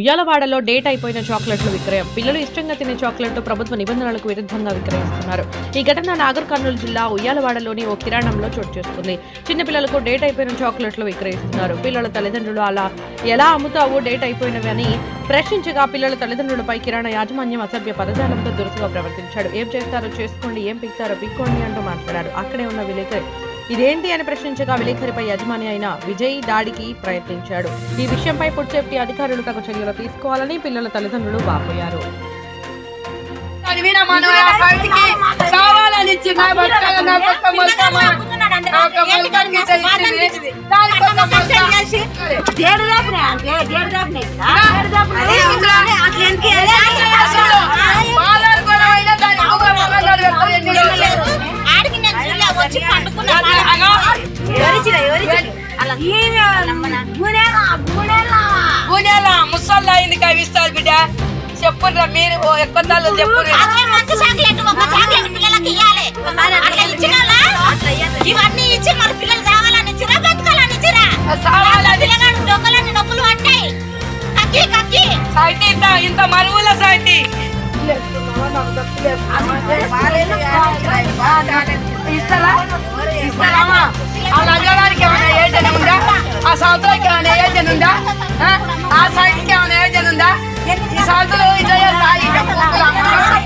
ఉయ్యాలవాడలో date అయిపోయిన చాక్లెట్లు విక్రయం. పిల్లలు ఇష్టంగా తినే చాక్లెట్లు ప్రభుత్వ నిబంధనలకు విరుద్ధంగా విక్రయిస్తున్నారు. ఈ ఘటన నాగర్ కర్నూలు జిల్లా ఉయ్యాలవాడలోని ఓ కిరాణంలో చోటు చేసుకుంది. చిన్నపిల్లలకు డేట్ అయిపోయిన చాక్లెట్లు విక్రయిస్తున్నారు. పిల్లల తల్లిదండ్రులు అలా ఎలా అమ్ముతావు డేట్ అయిపోయినవి అని ప్రశ్నించగా పిల్లల తల్లిదండ్రులపై కిరాణా యాజమాన్యం అసభ్య పదజాలంతో దురుసుగా ప్రవర్తించాడు. ఏం చేస్తారో చేసుకోండి, ఏం పిక్తారో పిక్కోండి అంటూ మాట్లాడారు. అక్కడే ఉన్న విలేకరి ఇదేంటి అని ప్రశ్నించగా విలేకరిపై యజమాని అయిన విజయ్ దాడికి ప్రయత్నించాడు. ఈ విషయంపై ఫుడ్ సేఫ్టీ అధికారులు తగు చర్యలు తీసుకోవాలని పిల్లల తల్లిదండ్రులు వాపోయారు. ముసల్లా అయింది కవిస్తారు బిడ్డ చెప్పుర్రా మీరు ఎక్కువ చెప్పు ఇవన్నీ ఇచ్చి మన పిల్లలు సావాలని ఇచ్చిరా బతకాలని ఇచ్చిరా దొంగలని నొప్పులు పట్టాయి కక్కి కక్కి సాయితీ ఇంత మరువుల సాయితీ ఆ లంచడానికి ఏమైనా ఏజెన్ ఉందా? ఆ సంవత్సరానికి ఏమైనా ఏజెన్ ఉందా? ఆ సైట్కి ఏమైనా ఏజెన్ ఉందా? ఈ సంవత్సరం